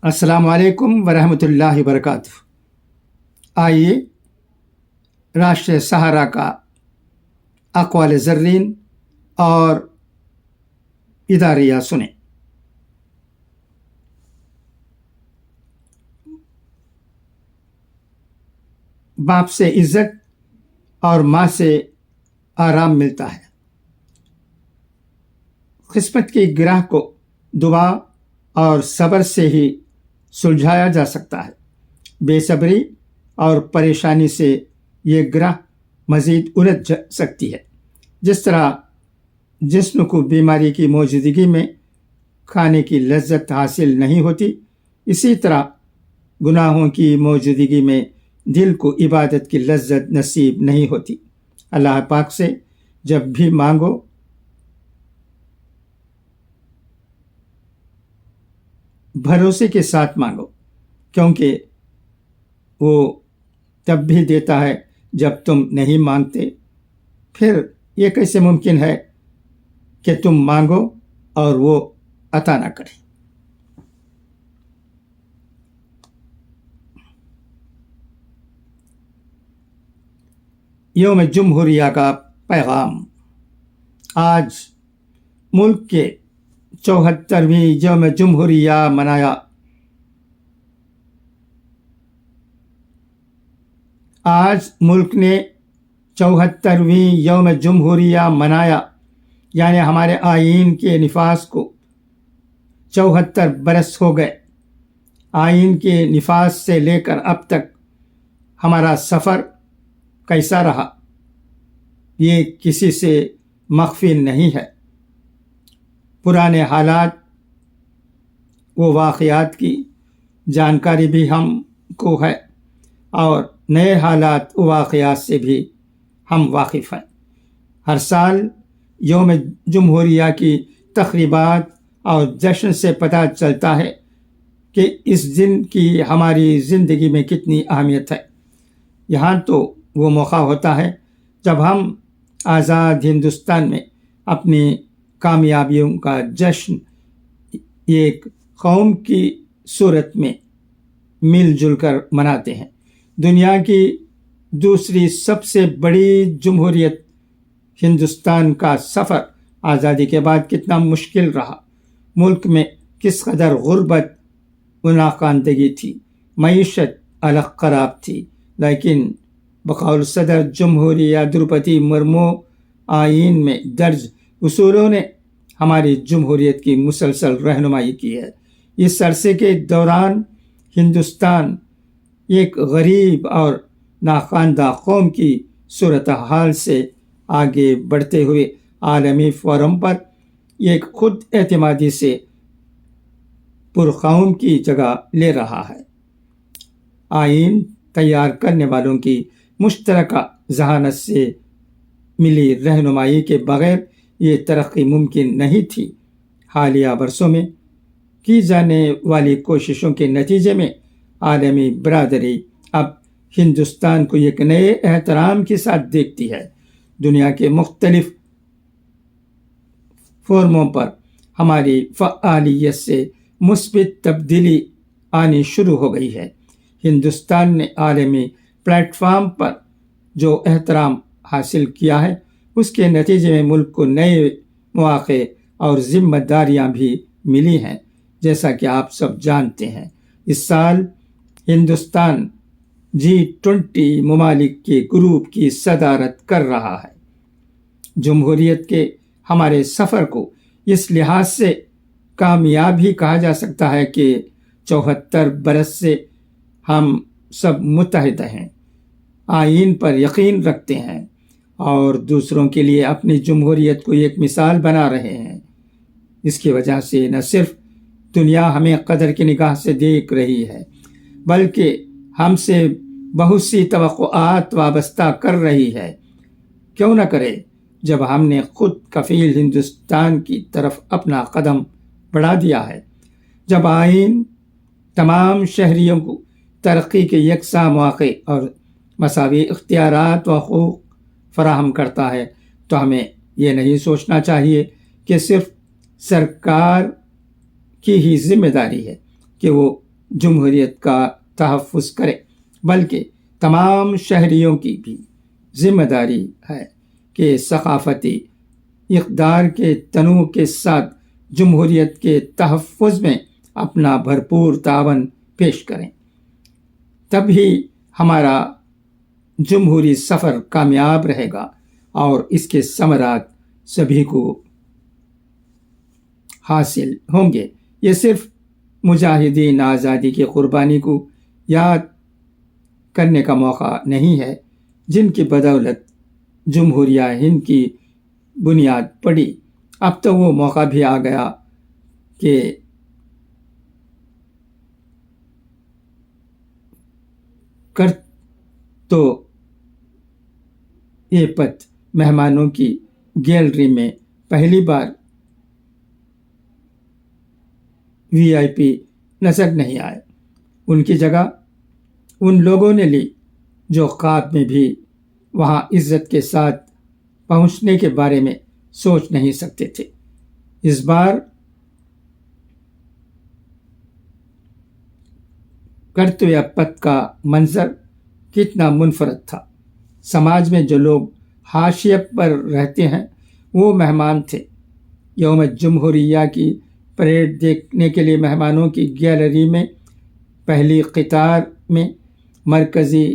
अस्सलाम वालेकुम वरहमतुल्लाहि वबरकातुह। आइए राष्ट्र सहारा का अक़वाल ज़र्रीन और इदारिया सुने। बाप से इज़्ज़त और माँ से आराम मिलता है। किस्मत की गिरह को दुआ और सब्र से ही सुलझाया जा सकता है। बेसब्री और परेशानी से ये गिरह मज़ीद उलझ सकती है। जिस तरह जिस्म को बीमारी की मौजूदगी में खाने की लज्जत हासिल नहीं होती, इसी तरह गुनाहों की मौजूदगी में दिल को इबादत की लज्जत नसीब नहीं होती। अल्लाह पाक से जब भी मांगो भरोसे के साथ मांगो, क्योंकि वो तब भी देता है जब तुम नहीं मांगते। फिर ये कैसे मुमकिन है कि तुम मांगो और वो अता ना करे। यौम जमहूरिया का पैगाम। आज मुल्क के 74वीं यौम जमहूरिया मनाया। आज मुल्क ने 74वीं यौम जमहूरिया मनाया, यानी हमारे आईन के निफाज को 74 बरस हो गए। आईन के निफाज से लेकर अब तक हमारा सफ़र कैसा रहा, ये किसी से मख्फी नहीं है। पुराने हालात वो वाक़यात की जानकारी भी हमको है और नए हालात वो वाक़यात से भी हम वाकिफ़ हैं। हर साल यौम जमहूरिया की तक़रीबात और जश्न से पता चलता है कि इस दिन की हमारी ज़िंदगी में कितनी अहमियत है। यहाँ तो वो मौका होता है जब हम आज़ाद हिंदुस्तान में अपनी कामयाबियों का जश्न एक कौम की सूरत में मिलजुल कर मनाते हैं। दुनिया की दूसरी सबसे बड़ी जमहूरियत हिंदुस्तान का सफ़र आज़ादी के बाद कितना मुश्किल रहा। मुल्क में किस कदर गुर्बत व नाकानदगी थी, मईशत अलग ख़राब थी, लेकिन बक़ौल सदर जमहूरिया द्रौपदी मुर्मू आईन में दर्ज उसूलों ने हमारी जमहूरियत की मुसलसल रहनुमाई की है। इस अरसे के दौरान हिंदुस्तान एक गरीब और नाखानदा कौम की सूरत हाल से आगे बढ़ते हुए आलमी फोरम पर एक खुद एतमादी से पुरखौम की जगह ले रहा है। आईन तैयार करने वालों की मुश्तरका जहानत से मिली रहनुमाई के बगैर ये तरक्की मुमकिन नहीं थी। हालिया बरसों में की जाने वाली कोशिशों के नतीजे में आलमी बरादरी अब हिंदुस्तान को एक नए एहतराम के साथ देखती है। दुनिया के मुख्तलिफ फोरमों पर हमारी फ़आलियत से मुस्बित तब्दीली आनी शुरू हो गई है। हिंदुस्तान ने आलमी प्लेटफार्म पर जो एहतराम हासिल किया है, उसके नतीजे में मुल्क को नए मौक़े और ज़िम्मेदारियाँ भी मिली हैं। जैसा कि आप सब जानते हैं, इस साल हिंदुस्तान G20 ममालिक के ग्रुप की सदारत कर रहा है। जमहूरियत के हमारे सफ़र को इस लिहाज से कामयाब ही कहा जा सकता है कि 74 बरस से हम सब मुत्तहिद हैं, आईन पर यकीन रखते हैं और दूसरों के लिए अपनी जमहूरियत को एक मिसाल बना रहे हैं। इसकी वजह से न सिर्फ दुनिया हमें कदर की निगाह से देख रही है, बल्कि हमसे बहुत सी तवक्कुआत वाबस्ता कर रही है। क्यों न करे जब हमने खुद कफील हिंदुस्तान की तरफ अपना कदम बढ़ा दिया है। जब आईन तमाम शहरियों को तरक्की के यकसा मौक़े और मसावी इख्तियारात व हक़ूक़ फराहम करता है, तो हमें ये नहीं सोचना चाहिए कि सिर्फ सरकार की ही जिम्मेदारी है कि वो جمہوریت کا تحفظ کرے، بلکہ تمام شہریوں کی بھی ذمہ داری ہے کہ ثقافتی اقدار کے تنوع کے ساتھ جمہوریت کے تحفظ میں اپنا بھرپور تعاون پیش کریں۔ تب ہی ہمارا جمہوری سفر کامیاب رہے گا اور اس کے ثمرات سبھی کو حاصل ہوں گے۔ یہ صرف مجاہدین آزادی کی قربانی کو یاد کرنے کا موقع نہیں ہے، جن کی بدولت جمہوریہ ہند کی بنیاد پڑی۔ اب تو وہ موقع بھی آ گیا کہ کر تو یہ پت مہمانوں کی گیلری میں پہلی بار VIP نظر نہیں آئے۔ ان کی جگہ ان لوگوں نے لی جو خواب میں بھی وہاں عزت کے ساتھ پہنچنے کے بارے میں سوچ نہیں سکتے تھے۔ اس بار کرتویہ پتھ کا منظر کتنا منفرد تھا۔ سماج میں جو لوگ حاشیے پر رہتے ہیں وہ مہمان تھے۔ یوم جمہوریہ کی پریڈ دیکھنے کے لیے مہمانوں کی گیلری میں پہلی قطار میں مرکزی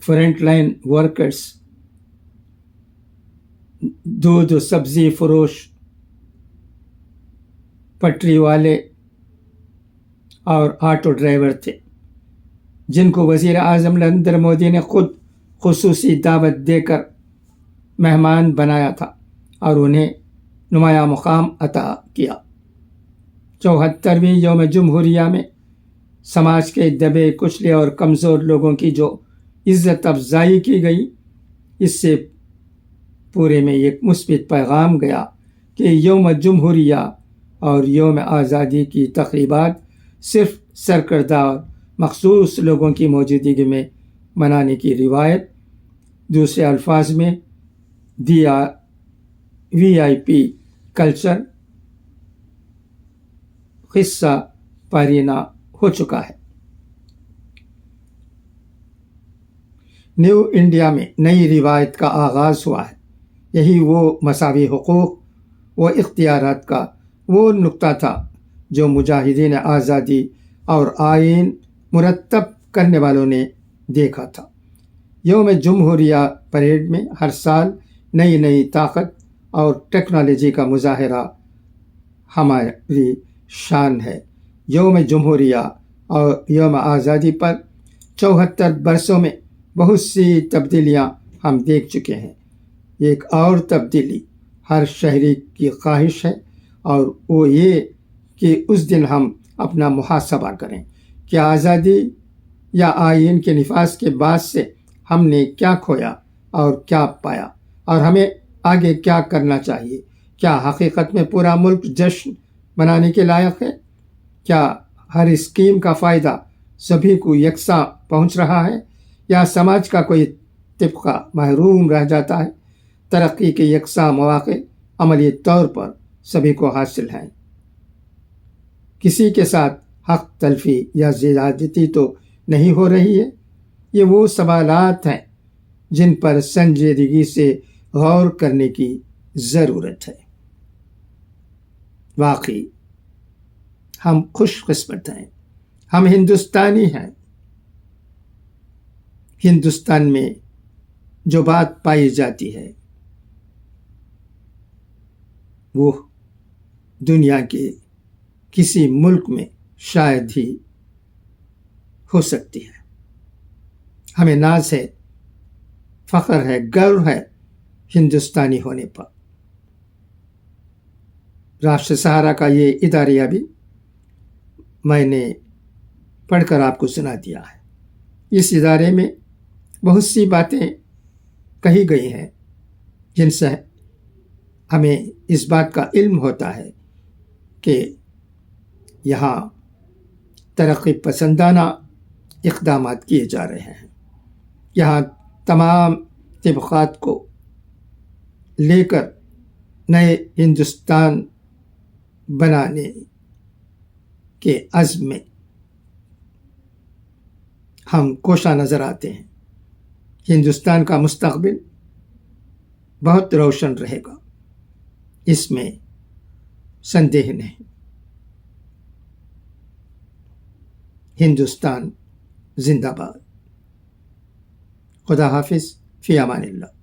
فرنٹ لائن ورکرز، دودھ و سبزی فروش، پٹری والے اور آٹو ڈرائیور تھے، جن کو وزیر اعظم نریندر مودی نے خود خصوصی دعوت دے کر مہمان بنایا تھا اور انہیں نمایاں مقام عطا کیا۔ 74ویں یوم جمہوریہ میں سماج کے دبے کچلے اور کمزور لوگوں کی جو عزت افزائی کی گئی، اس سے پورے میں ایک مثبت پیغام گیا کہ یوم جمہوریہ اور یوم آزادی کی تقریبات صرف سرکردہ اور مخصوص لوگوں کی موجودگی میں منانے کی روایت، دوسرے الفاظ میں VIP کلچر قصہ پارینہ ہو چکا ہے۔ نیو انڈیا میں نئی روایت کا آغاز ہوا ہے۔ یہی وہ مساوی حقوق و اختیارات کا وہ نقطہ تھا جو مجاہدین آزادی اور آئین مرتب کرنے والوں نے دیکھا تھا۔ یوم جمہوریہ پریڈ میں ہر سال نئی نئی طاقت اور ٹیکنالوجی کا مظاہرہ ہماری شان ہے۔ یوم جمہوریہ اور یوم آزادی پر 74 برسوں میں بہت سی تبدیلیاں ہم دیکھ چکے ہیں۔ ایک اور تبدیلی ہر شہری کی خواہش ہے اور وہ یہ کہ اس دن ہم اپنا محاسبہ کریں کہ آزادی یا آئین کے نفاذ کے بعد سے ہم نے کیا کھویا اور کیا پایا، اور ہمیں آگے کیا کرنا چاہیے۔ کیا حقیقت میں پورا ملک جشن منانے کے لائق ہے؟ کیا ہر اسکیم کا فائدہ سبھی کو یکساں پہنچ رہا ہے، یا سماج کا کوئی طبقہ محروم رہ جاتا ہے؟ ترقی کے یکساں مواقع عملی طور پر سبھی کو حاصل ہیں۔ کسی کے ساتھ حق تلفی یا زیادتی تو نہیں ہو رہی ہے؟ یہ وہ سوالات ہیں جن پر سنجیدگی سے غور کرنے کی ضرورت ہے۔ واقعی ہم خوش قسمت ہیں، ہم ہندوستانی ہیں۔ ہندوستان میں جو بات پائی جاتی ہے وہ دنیا کے کسی ملک میں شاید ہی ہو سکتی ہے۔ ہمیں ناز ہے، فخر ہے، گرو ہے ہندوستانی ہونے پر۔ راشٹر سہارا کا یہ اداریہ بھی میں نے پڑھ کر آپ کو سنا دیا ہے۔ اس ادارے میں بہت سی باتیں کہی گئی ہیں جن سے ہمیں اس بات کا علم ہوتا ہے کہ یہاں ترقی پسندانہ اقدامات کیے جا رہے ہیں۔ یہاں تمام طبقات کو لے کر نئے ہندوستان بنانے کے عزم میں ہم کوشاں نظر آتے ہیں۔ ہندوستان کا مستقبل بہت روشن رہے گا، اس میں سندیہ نہیں۔ ہندوستان زندہ باد۔ خدا حافظ، فی امان اللہ۔